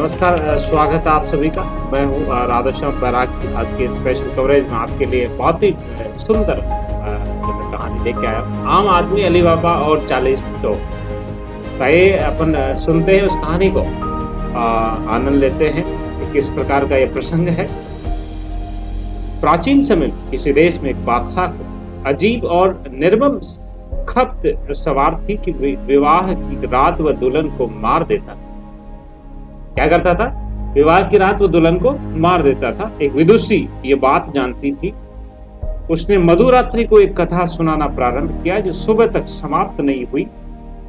नमस्कार, स्वागत है आप सभी का। मैं हूँ राधाश्याम बैराग। आज के स्पेशल कवरेज में आपके लिए बहुत ही सुंदर जो मैं कहानी लेके आया हूँ। आम आदमी अली बाबा और 40 चोर। तो ये अपन सुनते हैं उस कहानी को, आनंद लेते हैं कि किस प्रकार का ये प्रसंग है। प्राचीन समय में किसी देश में एक बादशाह को अजीब और निर्मम खप्त सवार थी कि विवाह की रात वह दुल्हन को मार देता। क्या करता था? विवाह की रात वो दुल्हन को मार देता था। एक विदुषी ये बात जानती थी। उसने मधुरात्रि को एक कथा सुनाना प्रारंभ किया जो सुबह तक समाप्त नहीं हुई।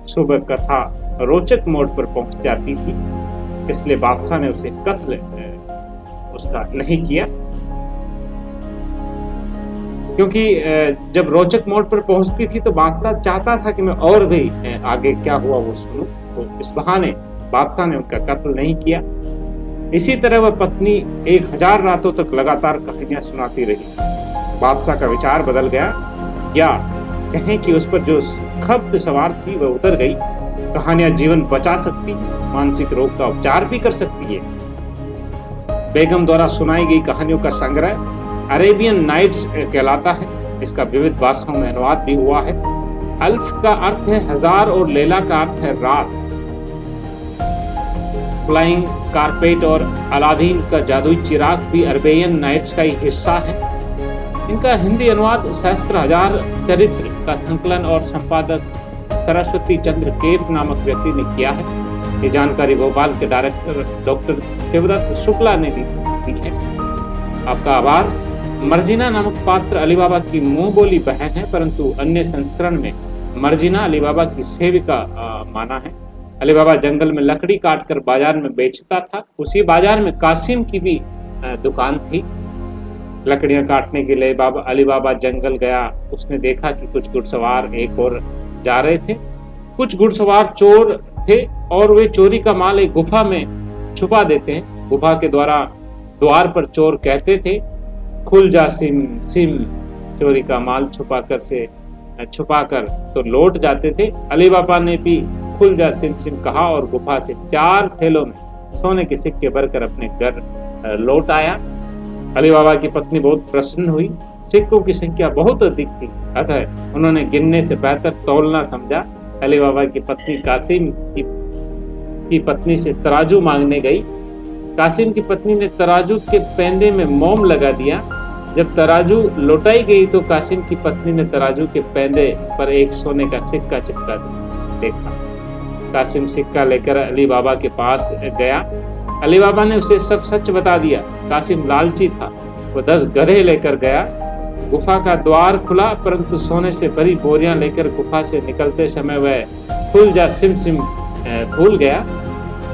सुबह कथा रोचक मोड़ पर पहुंच जाती थी, इसलिए बादशाह ने उसे कत्ल उसका नहीं किया, क्योंकि जब रोचक मोड़ पर पहुंचती थी तो बादशाह चाहता था कि मैं और भी आगे क्या हुआ वो सुनूं। तो इस बहाने बादशाह ने उनका कत्ल नहीं किया। इसी तरह वह पत्नी 1000 रातों तक लगातार कहानियां सुनाती रही। बादशाह का विचार बदल गया, या कहें कि उस पर जो खप्त सवार थी वह उतर गई। कहानियां जीवन बचा सकती, मानसिक रोग का उपचार भी कर सकती है। बेगम द्वारा सुनाई गई कहानियों का संग्रह अरेबियन नाइट्स कहलाता है। इसका विविध भाषाओं में अनुवाद भी हुआ है। अल्फ का अर्थ है 1000 और लैला का अर्थ है रात। फ्लाइंग कारपेट और अलादीन का जादुई चिराग भी अरेबियन नाइट्स का ही हिस्सा है। इनका हिंदी अनुवाद सहस्त्र चरित्र का संकलन और संपादक सरस्वती चंद्र केफ नामक व्यक्ति ने किया है। ये जानकारी भोपाल के डायरेक्टर डॉक्टर शिवदत्त शुक्ला ने दी है। आपका आभार। मर्जिना नामक पात्र अली बाबा की मुंह बोली बहन है, परंतु अन्य संस्करण में मर्जिना अली बाबा की सेविका माना है। अली बाबा जंगल में लकड़ी काटकर बाजार में बेचता था। उसी बाजार में कासिम की भी दुकान थी। लकड़ियां काटने के लिए अली बाबा जंगल गया। उसने देखा कि कुछ घुड़सवार एक और जा रहे थे। कुछ घुड़सवार चोर थे और वे चोरी का माल एक गुफा में छुपा देते हैं। गुफा के द्वार पर चोर कहते थे, खुल जा सिम सिम। चोरी का माल छुपाकर तो लौट जाते थे। अली बाबा ने भी खुल जा सिम सिम कहा और गुफा से 4 थैलों में सोने के सिक्के भरकर अपने घर लौट आया। अली बाबा की पत्नी बहुत प्रसन्न हुई। सिक्कों की संख्या बहुत अधिक थी, अतः उन्होंने गिनने से बेहतर तौलना समझा। अली बाबा की पत्नी कासिम की पत्नी से तराजू मांगने गई। कासिम की पत्नी ने तराजू के पेंदे में मोम लगा दिया। जब तराजू लौटाई गई तो कासिम की पत्नी ने तराजू के पेंदे पर एक सोने का सिक्का चिपका देखा। कासिम सिक्का लेकर अली बाबा के पास गया। अली बाबा ने उसे सब सच बता दिया। कासिम लालची था, वो 10 गधे लेकर गया। गुफा का द्वार खुला, परंतु सोने से भरी बोरियां लेकर गुफा से निकलते समय वह खुल जा सिम सिम भूल गया।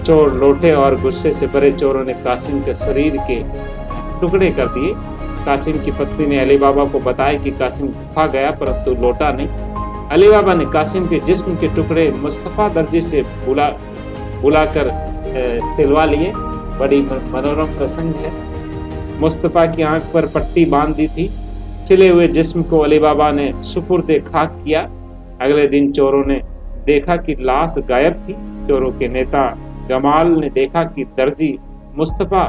चोर लौटे और गुस्से से भरे चोरों ने कासिम के शरीर के टुकड़े कर दिए। कासिम की पत्नी ने अली बाबा को बताया कि कासिम गुफा गया परंतु लौटा नहीं। अली बाबा ने कासिम के जिस्म के टुकड़े मुस्तफा दर्जी से बुलाकर सिलवा लिए। बड़ी मनोरम प्रसंग है। मुस्तफा की आंख पर पट्टी बांध दी थी। सिले हुए जिस्म को अली बाबा ने सुपुर्दे खाक किया। अगले दिन चोरों ने देखा कि लाश गायब थी। चोरों के नेता गमाल ने देखा कि दर्जी मुस्तफा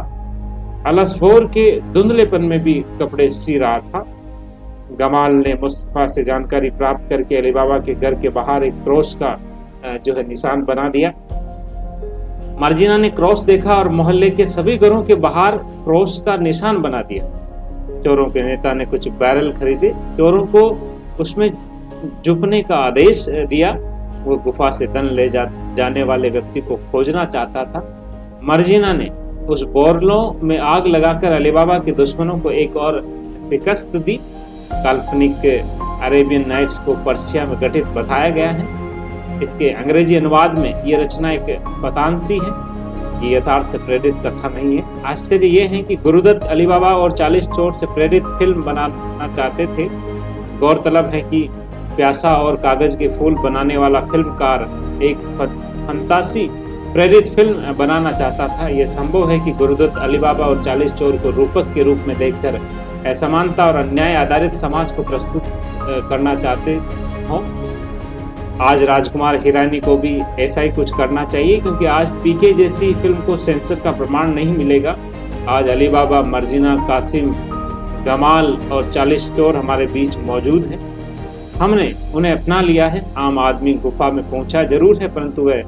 अलसफोर के धुंधलेपन में भी कपड़े सी रहा था। गमाल ने मुस्तफा से जानकारी प्राप्त करके अली बाबा के घर के बाहर एक क्रॉस का निशान बना दिया। मर्जिना ने क्रॉस देखा और मोहल्ले के सभी घरों के बाहर क्रॉस का निशान बना दिया। चोरों के नेता ने कुछ बैरल खरीदे। चोरों को उसमें झुकने का आदेश दिया। वो गुफा से धन ले जाने वाले व्यक्ति को खोजना चाहता था। मर्जिना ने उस बोरलों में आग लगाकर अली बाबा के दुश्मनों को एक और शिकस्त दी। काल्पनिक अरेबियन नाइट्स को पर्शिया में गठित बताया गया है। इसके अंग्रेजी अनुवाद में ये रचना एक पतानसी है। ये यथार्थ से प्रेरित कथा नहीं है। आश्चर्य ये है कि गुरुदत्त अली बाबा और 40 चोर से प्रेरित फिल्म बनाना चाहते थे। गौरतलब है कि प्यासा और कागज के फूल बनाने वाला फिल्मकार एक फंतासी प्रेरित फिल्म बनाना चाहता था। यह संभव है कि गुरुदत्त अली बाबा और 40 चोर को रूपक के रूप में देखकर असमानता और अन्याय आधारित समाज को प्रस्तुत करना चाहते हों। आज राजकुमार हिरानी को भी ऐसा ही कुछ करना चाहिए, क्योंकि आज पीके जैसी फिल्म को सेंसर का प्रमाण नहीं मिलेगा। आज अली बाबा, मर्जिना, कासिम, गमाल और 40 चोर हमारे बीच मौजूद हैं। हमने उन्हें अपना लिया है। आम आदमी गुफा में पहुंचा जरूर है, परंतु वह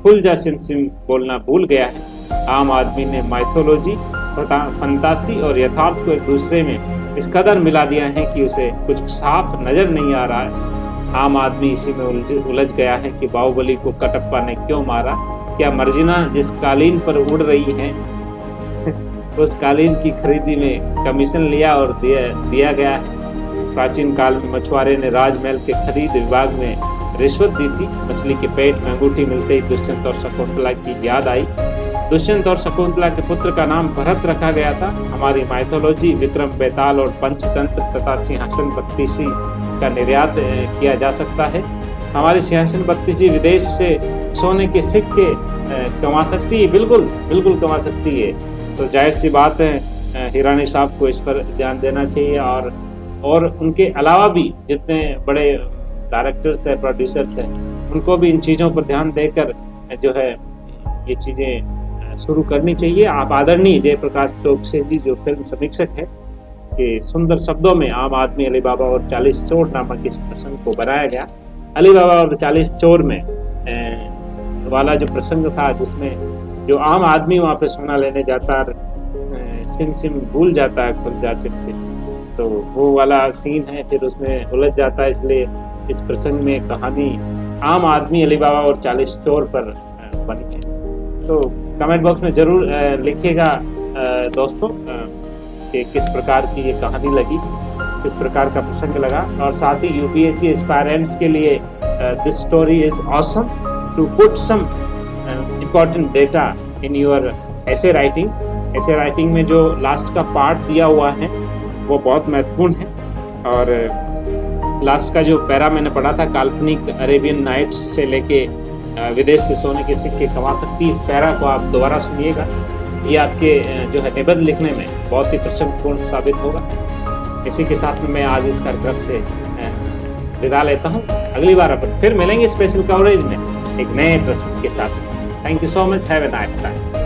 खुल जा सिम सिम बोलना भूल गया है। आम आदमी ने माइथोलॉजी, फंतासी और यथार्थ को एक दूसरे में इस कदर मिला दिया है कि उसे कुछ साफ नजर नहीं आ रहा है। आम आदमी इसी में उलझ गया है कि बाहुबली को कटप्पा ने क्यों मारा। क्या मर्जिना जिस कालीन पर उड़ रही है उस कालीन की खरीदी में कमीशन लिया और दिया गया है। प्राचीन काल में मछुआरे ने राजमहल के खरीद विभाग में रिश्वत दी थी। मछली के पेट में अंगूठी मिलते ही दुष्यंत और शकुंतला की याद आई। दुष्यंत और शकुंतला के पुत्र का नाम भरत रखा गया था। हमारी माइथोलॉजी विक्रम बेताल और पंचतंत्र तथा सिंहासन बत्तीसी का निर्यात किया जा सकता है। हमारी सिंहासन बत्तीसी विदेश से सोने के सिक्के कमा सकती है, बिल्कुल कमा सकती है। तो जाहिर सी बात है हिरानी साहब को इस पर ध्यान देना चाहिए, और उनके अलावा भी जितने बड़े डायरेक्टर्स हैं, प्रोड्यूसर्स हैं, उनको भी इन चीज़ों पर ध्यान देकर जो है ये चीज़ें शुरू करनी चाहिए। आप आदरणीय जयप्रकाश चौकसे जी जो फिल्म समीक्षक है कि सुंदर शब्दों में आम आदमी, अली बाबा और 40 चोर नामक इस प्रसंग को बनाया गया। अली बाबा और 40 चोर में वाला जो प्रसंग था, जिसमें जो आम आदमी वहाँ पे सोना लेने जाता, सिम सिम भूल जाता है खुल जा सिम सिम, तो वो वाला सीन है, फिर उसमें उलझ जाता है। इसलिए इस प्रसंग में कहानी आम आदमी, अली बाबा और 40 चोर पर बनी है। तो कमेंट बॉक्स में जरूर लिखिएगा दोस्तों कि किस प्रकार की ये कहानी लगी, किस प्रकार का प्रसंग लगा। और साथ ही यूपीएससी एस्पायरेंट्स के लिए this story is awesome to put some important data in your essay writing. Essay writing में जो लास्ट का पार्ट दिया हुआ है वो बहुत महत्वपूर्ण है। और लास्ट का जो पैरा मैंने पढ़ा था, काल्पनिक अरेबियन नाइट्स से लेके विदेश से सोने के सिक्के कमा सकती, इस पैरा को आप दोबारा सुनिएगा। ये आपके जो है निबंध लिखने में बहुत ही प्रसंगपूर्ण साबित होगा। इसी के साथ में मैं आज इस कार्यक्रम से विदा लेता हूँ। अगली बार अपन फिर मिलेंगे स्पेशल कवरेज में एक नए प्रसंग के साथ। Thank you so much, have a nice time.